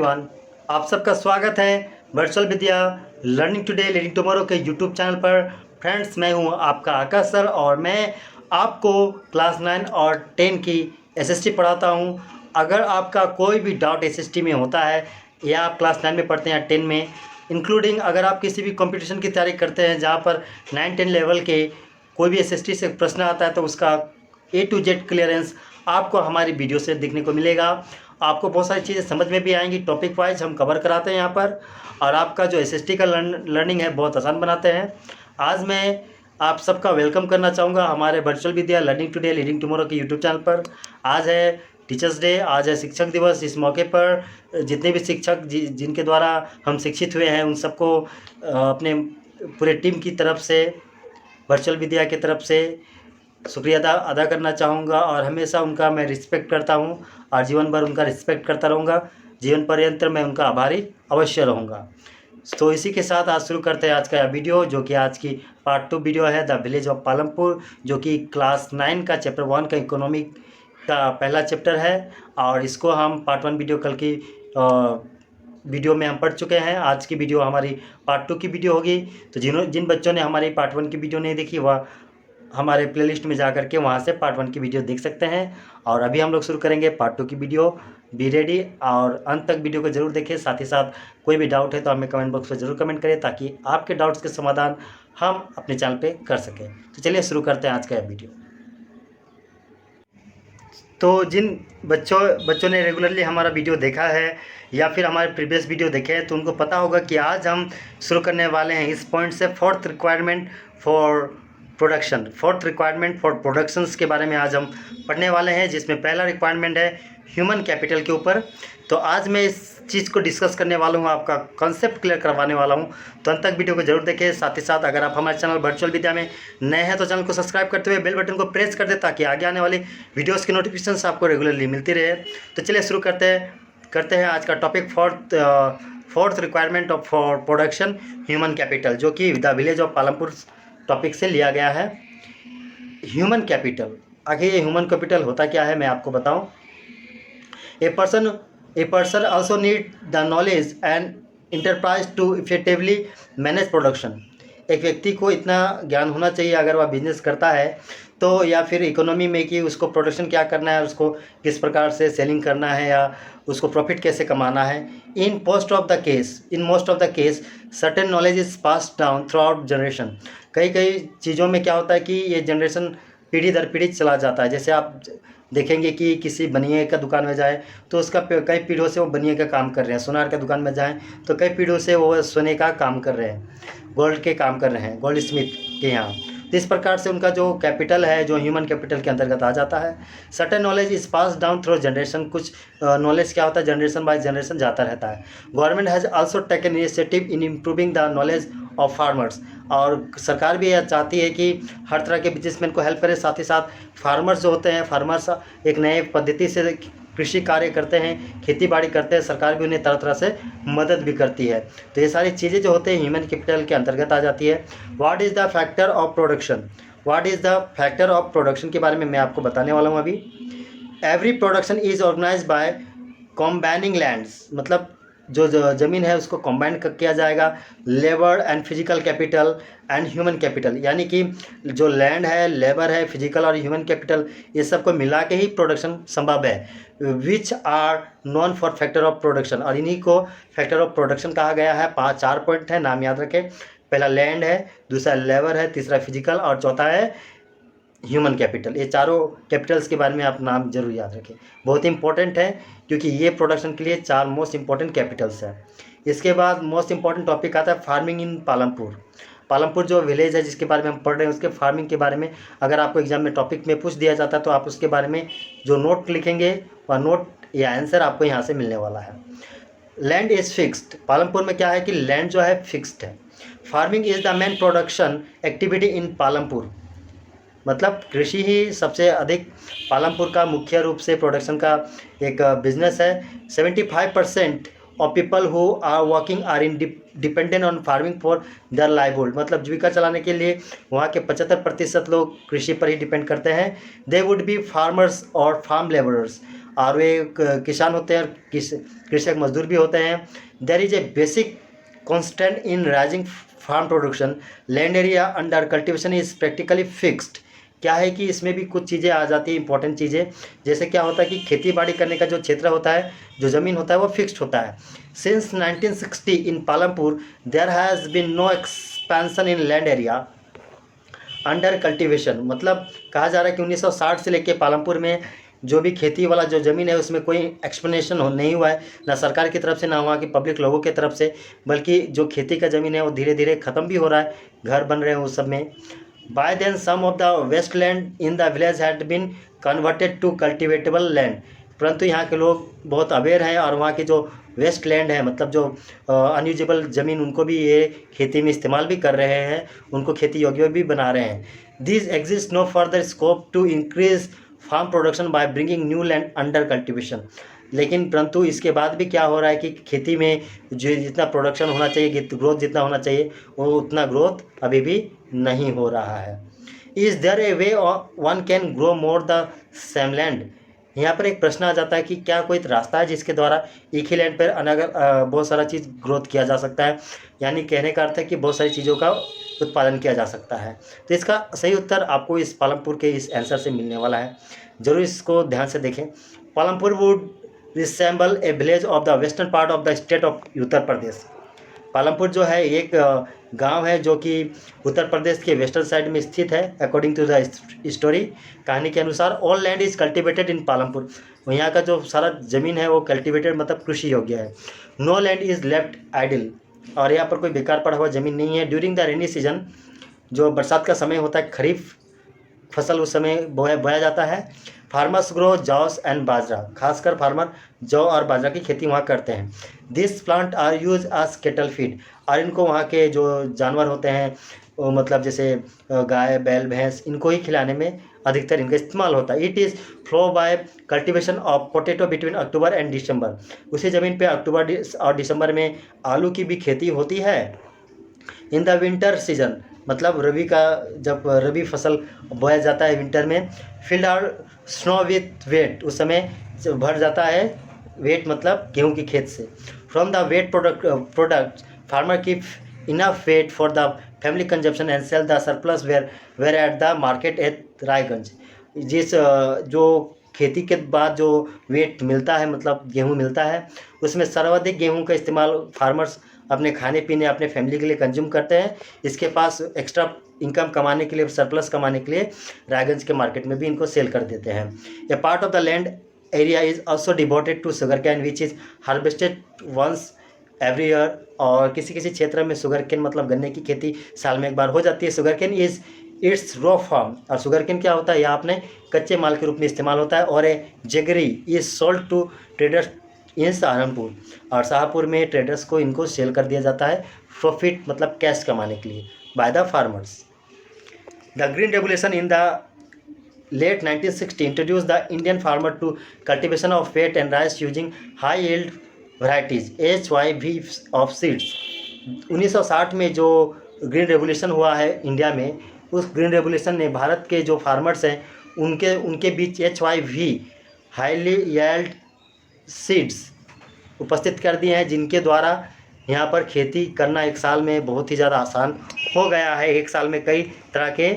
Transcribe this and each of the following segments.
Everyone, आप सबका स्वागत है वर्चुअल विद्या लर्निंग टुडे लीडिंग टुमारो के यूट्यूब चैनल पर। फ्रेंड्स, मैं हूं आपका आकाश सर और मैं आपको क्लास 9 और 10 की एसएसटी पढ़ाता हूं। अगर आपका कोई भी डाउट एसएसटी में होता है या आप क्लास 9 में पढ़ते हैं या 10 में, इंक्लूडिंग अगर आप किसी भी कंपटीशन की तैयारी करते हैं जहां पर 9-10 लेवल के कोई भी एसएसटी से प्रश्न आता है तो उसका A to Z क्लियरेंस आपको हमारी वीडियो से देखने को मिलेगा। आपको बहुत सारी चीज़ें समझ में भी आएंगी, टॉपिक वाइज हम कवर कराते हैं यहाँ पर, और आपका जो एसएसटी का लर्निंग है बहुत आसान बनाते हैं। आज मैं आप सबका वेलकम करना चाहूँगा हमारे वर्चुअल विद्या लर्निंग टुडे लीडिंग टुमारो के यूट्यूब चैनल पर। आज है टीचर्स डे, आज है शिक्षक दिवस। इस मौके पर जितने भी शिक्षक जिनके द्वारा हम शिक्षित हुए हैं उन सबको अपने पूरे टीम की तरफ से, वर्चुअल विद्या की तरफ से शुक्रिया अदा करना चाहूँगा। और हमेशा उनका मैं रिस्पेक्ट करता हूँ और जीवन भर उनका रिस्पेक्ट करता रहूँगा। जीवन पर्यंत मैं उनका आभारी अवश्य रहूँगा। तो इसी के साथ आज शुरू करते हैं आज का यह वीडियो, जो कि आज की पार्ट 2 वीडियो है, द विलेज ऑफ पालमपुर, जो कि क्लास 9 का चैप्टर 1 का इकोनॉमिक का पहला चैप्टर है। और इसको हम पार्ट 1 वीडियो कल की वीडियो में हम पढ़ चुके हैं। आज की वीडियो हमारी पार्ट 2 की वीडियो होगी। तो जिन बच्चों ने हमारी पार्ट 1 की वीडियो नहीं देखी वह हमारे प्लेलिस्ट में जा कर के वहाँ से पार्ट 1 की वीडियो देख सकते हैं। और अभी हम लोग शुरू करेंगे पार्ट 2 की वीडियो। बी रेडी और अंत तक वीडियो को जरूर देखें। साथ ही साथ कोई भी डाउट है तो हमें कमेंट बॉक्स में ज़रूर कमेंट करें ताकि आपके डाउट्स के समाधान हम अपने चैनल पे कर सकें। तो चलिए शुरू करते हैं आज का यह वीडियो। तो जिन बच्चों ने रेगुलरली हमारा वीडियो देखा है या फिर हमारे प्रीवियस वीडियो देखे हैं तो उनको पता होगा कि आज हम शुरू करने वाले हैं इस पॉइंट से फोर्थ रिक्वायरमेंट फॉर प्रोडक्शंस के बारे में आज हम पढ़ने वाले हैं, जिसमें पहला रिक्वायरमेंट है ह्यूमन कैपिटल के ऊपर। तो आज मैं इस चीज़ को डिस्कस करने वाला हूँ, आपका कॉन्सेप्ट क्लियर करवाने वाला हूँ। तो अंत तक वीडियो को जरूर देखें। साथ ही साथ अगर आप हमारे चैनल वर्चुअल विद्या में नए हैं तो चैनल को सब्सक्राइब करते हुए बेल बटन को प्रेस कर दें ताकि आगे आने वाली वीडियोज़ की नोटिफिकेशन आपको रेगुलरली मिलती रहे। तो चलिए शुरू करते हैं आज का topic, fourth requirement for production human capital, जो कि the village of Palampur topic से लिया गया है। ह्यूमन कैपिटल, आखिर ये ह्यूमन कैपिटल होता क्या है मैं आपको बताऊं। A person also need the knowledge and enterprise to effectively manage production. एक व्यक्ति को इतना ज्ञान होना चाहिए अगर वह बिजनेस करता है तो, या फिर इकोनॉमी में, कि उसको प्रोडक्शन क्या करना है, उसको किस प्रकार से सेलिंग करना है या उसको प्रॉफिट कैसे कमाना है। In most of the case certain knowledge is passed down through out generation. कई चीज़ों में क्या होता है कि ये जनरेशन पीढ़ी दर पीढ़ी चला जाता है। जैसे आप देखेंगे कि किसी बनिए का दुकान में जाए तो उसका कई पीढ़ियों से वो बनिए का काम कर रहे हैं। सोनार का दुकान में जाएं तो कई पीढ़ियों से वो सोने का काम कर रहे हैं, गोल्ड के काम कर रहे हैं, गोल्ड स्मिथ के यहाँ। तो इस प्रकार से उनका जो कैपिटल है, जो ह्यूमन कैपिटल के अंतर्गत आ जाता है। Certain knowledge is pass down through generation. कुछ नॉलेज क्या होता है, जनरेशन बाय जनरेशन जाता रहता है। Government has also taken initiative in improving the knowledge of farmers. और सरकार भी यह चाहती है कि हर तरह के बिजनेसमैन को हेल्प करे। साथ ही साथ फार्मर्स जो होते हैं, फार्मर्स एक नए पद्धति से कृषि कार्य करते हैं, खेती बाड़ी करते हैं, सरकार भी उन्हें तरह तरह से मदद भी करती है। तो ये सारी चीज़ें जो होते हैं ह्यूमन कैपिटल के अंतर्गत आ जाती है। What is the factor of production के बारे में मैं आपको बताने वाला हूँ अभी। Every production is organise by combining lands, मतलब जो ज़मीन है उसको कॉम्बाइन किया जाएगा। Labour and physical capital and human capital, यानी कि जो लैंड है, लेबर है, फिजिकल और ह्यूमन कैपिटल, ये सब को मिला के ही प्रोडक्शन संभव है। Which are known four factor of production, और इन्हीं को फैक्टर ऑफ प्रोडक्शन कहा गया है। 4 पॉइंट है, नाम याद रखें। पहला लैंड है, दूसरा लेबर है, तीसरा फिजिकल और चौथा है ह्यूमन कैपिटल। ये चारों कैपिटल्स के बारे में आप नाम जरूर याद रखें, बहुत इंपॉर्टेंट है क्योंकि ये प्रोडक्शन के लिए 4 मोस्ट इंपॉर्टेंट कैपिटल्स हैं। इसके बाद मोस्ट इंपॉर्टेंट टॉपिक आता है फार्मिंग इन पालमपुर जो विलेज है जिसके बारे में हम पढ़ रहे हैं, उसके फार्मिंग के बारे में अगर आपको एग्जाम में टॉपिक में पूछ दिया जाता है तो आप उसके बारे में जो नोट लिखेंगे वह नोट या आंसर आपको यहाँ से मिलने वाला है। लैंड इज़ फिक्स्ड, पालमपुर में क्या है कि लैंड जो है फिक्स्ड है। Farming is the main production activity in Palampur, मतलब कृषि ही सबसे अधिक पालमपुर का मुख्य रूप से प्रोडक्शन का एक बिजनेस है। 75% of people who are working are in dependent on farming for their livelihood, मतलब जीविका चलाने के लिए वहाँ के 75% लोग कृषि पर ही डिपेंड करते हैं। दे वुड बी फार्मर्स और फार्म लेबरर्स, और वे किसान होते हैं और कृषक मजदूर भी होते हैं। There is a basic constant in rising farm production, land area under cultivation is practically fixed. क्या है कि इसमें भी कुछ चीज़ें आ जाती हैं, इंपॉर्टेंट चीज़ें, जैसे क्या होता है कि खेती बाड़ी करने का जो क्षेत्र होता है, जो ज़मीन होता है, वो फिक्स्ड होता है। Since 1960 in Palampur there has been no expansion in land area under cultivation. मतलब कहा जा रहा है कि 1960 से लेकर पालमपुर में जो भी खेती वाला जो ज़मीन है उसमें कोई एक्सप्लेनेशन नहीं हुआ है, ना सरकार की तरफ से ना वहाँ की पब्लिक लोगों की तरफ से, बल्कि जो खेती का ज़मीन है वो धीरे धीरे ख़त्म भी हो रहा है, घर बन रहे हैं उस सब में। By then some of the waste land in the village had been converted to cultivatable land. परंतु यहाँ के लोग बहुत अवेयर हैं और वहाँ की जो वेस्ट लैंड है, मतलब जो अनयूजेबल ज़मीन, उनको भी ये खेती में इस्तेमाल भी कर रहे हैं, उनको खेती योग्य भी बना रहे हैं। This exist no further scope to increase farm production by bringing new land under cultivation. लेकिन परंतु इसके बाद भी क्या हो रहा है कि खेती में जो जितना प्रोडक्शन होना चाहिए, ग्रोथ जितना होना चाहिए, वो उतना ग्रोथ अभी भी नहीं हो रहा है। Is there a way one can grow more the same land. यहाँ पर एक प्रश्न आ जाता है कि क्या कोई रास्ता है जिसके द्वारा एक ही लैंड पर बहुत सारा चीज़ ग्रोथ किया जा सकता है, यानी कहने का अर्थ है कि बहुत सारी चीज़ों का उत्पादन किया जा सकता है। तो इसका सही उत्तर आपको इस पालमपुर के इस आंसर से मिलने वाला है, ज़रूर इसको ध्यान से देखें। Palampur would resemble a village of the western part of the state of Uttar Pradesh. Palampur जो है एक गांव है जो कि उत्तर प्रदेश के वेस्टर्न साइड में स्थित है। अकॉर्डिंग टू द स्टोरी, कहानी के अनुसार, all land is cultivated in Palampur. यहाँ का जो सारा ज़मीन है वो कल्टिवेटेड मतलब कृषि योग्य है। No land is left idle, और यहाँ पर कोई बेकार पड़ा हुआ ज़मीन नहीं है। ड्यूरिंग द रेनी सीजन, जो बरसात का समय होता है, खरीफ फसल उस समय बोया जाता है। फार्मर्स ग्रो जॉस एंड बाजरा, खासकर फार्मर जौ और बाजरा की खेती वहाँ करते हैं। This plant are use as cattle feed, और इनको वहाँ के जो जानवर होते हैं, मतलब जैसे गाय, बैल, भैंस, इनको ही खिलाने में अधिकतर इनका इस्तेमाल होता है। It is followed by cultivation of potato between October and December. उसी ज़मीन पे अक्टूबर और दिसंबर में आलू की भी खेती होती है। इन द विंटर सीजन, मतलब रबी का, जब रबी फसल बोया जाता है विंटर में, field are sown with wheat, उस समय भर जाता है, वेट मतलब गेहूं की खेत से। From the wheat product farmer keep enough wheat for the family consumption and sell the surplus where at the market at Raiganj. जिस जो खेती के बाद जो वेट मिलता है, मतलब गेहूं मिलता है, उसमें सर्वाधिक गेहूं का इस्तेमाल फार्मर्स अपने खाने पीने, अपने फैमिली के लिए कंज्यूम करते हैं। इसके पास एक्स्ट्रा इनकम कमाने के लिए, सरप्लस कमाने के लिए रायगंज के मार्केट में भी इनको सेल कर देते हैं। A part of the land area is also devoted to sugar cane which is harvested once every year. और किसी किसी क्षेत्र में शुगर कैन मतलब गन्ने की खेती साल में एक बार हो जाती है। Sugar cane is it's raw form, और शुगर कैन क्या होता है, यह आपने कच्चे माल के रूप में इस्तेमाल होता है। और a jaggery is sold to traders in Saharanpur, और शाहपुर में ट्रेडर्स को इनको सेल कर दिया जाता है प्रॉफिट मतलब कैश कमाने के लिए by the farmers. The green revolution in the late 1960 introduce the Indian farmer to cultivation of wheat and rice using high yield varieties HYV of seeds. 1960 में जो ग्रीन रेवोल्यूशन हुआ है इंडिया में, उस ग्रीन रेवोल्यूशन ने भारत के जो farmers हैं उनके बीच HYV हाईली यील्ड सीड्स उपस्थित कर दिए हैं, जिनके द्वारा यहाँ पर खेती करना एक साल में बहुत ही ज़्यादा आसान हो गया है। एक साल में कई तरह के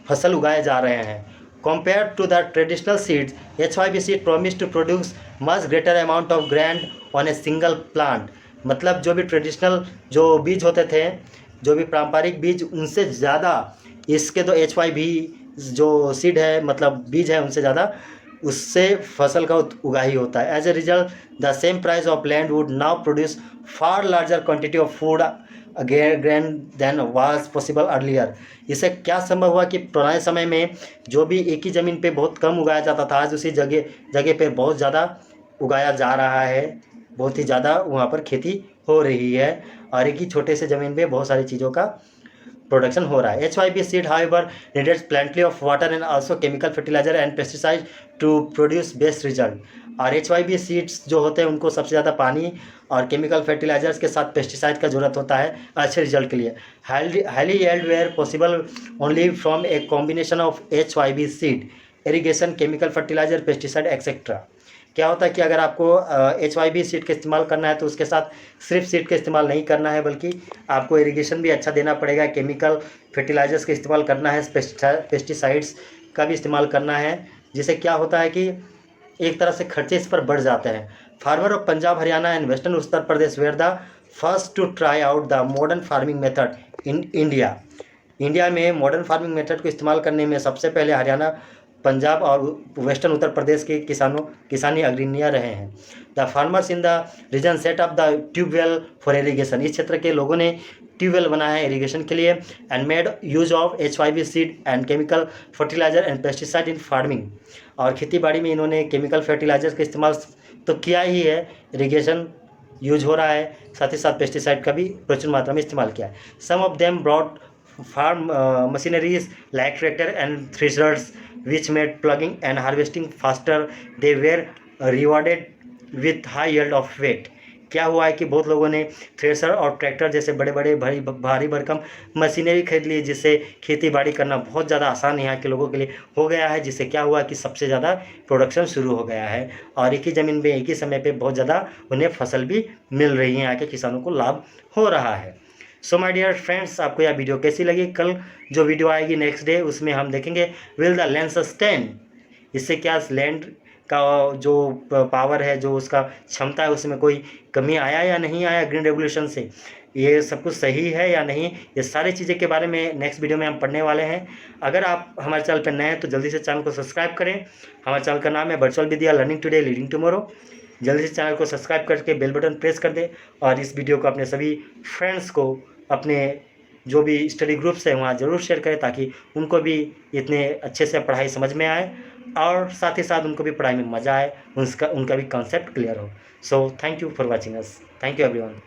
फसल उगाए जा रहे हैं। Compare to the traditional seeds, HYV seed promise to produce much greater amount of grain on a single plant. मतलब जो भी ट्रेडिशनल जो बीज होते थे, जो भी पारंपरिक बीज, उनसे ज़्यादा इसके तो HYV जो सीड है, मतलब बीज है, उनसे ज़्यादा उससे फसल का उगाही होता है। As a result the same price of land would now produce far larger quantity of food grain than was possible earlier. इससे क्या संभव हुआ कि पुराने समय में जो भी एक ही ज़मीन पे बहुत कम उगाया जाता था, आज उसी जगह पे बहुत ज़्यादा उगाया जा रहा है, बहुत ही ज़्यादा वहाँ पर खेती हो रही है, और एक ही छोटे से ज़मीन पे बहुत सारी चीज़ों का प्रोडक्शन हो रहा है। HYV seed however needs plenty of water and also chemical fertiliser and pesticide to produce best result. और HYV सीड्स जो होते हैं उनको सबसे ज़्यादा पानी और केमिकल फर्टिलाइजर्स के साथ पेस्टिसाइड का ज़रूरत होता है अच्छे रिजल्ट के लिए। Highly yield were possible only from a combination of HYV seed irrigation, chemical fertiliser, pesticide etcetera. क्या होता है कि अगर आपको HYB सीड का इस्तेमाल करना है तो उसके साथ सिर्फ सीड का इस्तेमाल नहीं करना है, बल्कि आपको इरिगेशन भी अच्छा देना पड़ेगा, केमिकल फर्टिलाइजर्स का इस्तेमाल करना है, पेस्टिसाइड्स का भी इस्तेमाल करना है, जिससे क्या होता है कि एक तरह से खर्चे इस पर बढ़ जाते हैं। Farmer of Punjab, Haryana and western Uttar Pradesh were the first to try out the modern farming method in India. India में मॉडर्न फार्मिंग मेथड को इस्तेमाल करने में सबसे पहले हरियाणा, पंजाब और वेस्टर्न उत्तर प्रदेश के किसानी अग्रणी रहे हैं। The farmers in the region set up the tubewell for irrigation. इस क्षेत्र के लोगों ने ट्यूबवेल बनाया है इरीगेशन के लिए। And made use of HYB seed and chemical fertiliser and pesticide in farming. और खेती बाड़ी में इन्होंने केमिकल फर्टिलाइजर का इस्तेमाल तो किया ही है, इरीगेशन यूज हो रहा है, साथ ही साथ पेस्टिसाइड का भी प्रचुर मात्रा में इस्तेमाल किया है। Some of them broad farm machineries like tractor and threshers which made plugging and harvesting faster. They were rewarded with high yield of weight. क्या हुआ है कि बहुत लोगों ने थ्रेशर और ट्रैक्टर जैसे बड़े बड़े भारी भरकम मशीनरी खरीद ली, जिससे खेती बाड़ी करना बहुत ज़्यादा आसान यहाँ के लोगों के लिए हो गया है, जिससे क्या हुआ कि सबसे ज़्यादा प्रोडक्शन शुरू हो गया है और एक ही ज़मीन में एक ही समय पे बहुत ज़्यादा उन्हें फसल भी मिल रही है, यहाँ के किसानों को लाभ हो रहा है। सो माय डियर फ्रेंड्स, आपको यह वीडियो कैसी लगी? कल जो वीडियो आएगी नेक्स्ट डे, उसमें हम देखेंगे विल द लैंड सस्टेन। इससे क्या लैंड का जो पावर है, जो उसका क्षमता है, उसमें कोई कमी आया या नहीं आया ग्रीन रेवोल्यूशन से, ये सब कुछ सही है या नहीं, ये सारी चीज़ें के बारे में नेक्स्ट वीडियो में हम पढ़ने वाले हैं। अगर आप हमारे चैनल पर नए हैं तो जल्दी से चैनल को सब्सक्राइब करें। हमारे चैनल का नाम है वर्चुअल विद्या लर्निंग टुडे लीडिंग टुमारो। जल्दी से चैनल को सब्सक्राइब करके बेल बटन प्रेस कर दें और इस वीडियो को अपने सभी फ्रेंड्स को, अपने जो भी स्टडी ग्रुप्स हैं वहाँ ज़रूर शेयर करें, ताकि उनको भी इतने अच्छे से पढ़ाई समझ में आए और साथ ही साथ उनको भी पढ़ाई में मज़ा आए, उनका भी कॉन्सेप्ट क्लियर हो। So thank you for watching us. Thank you everyone.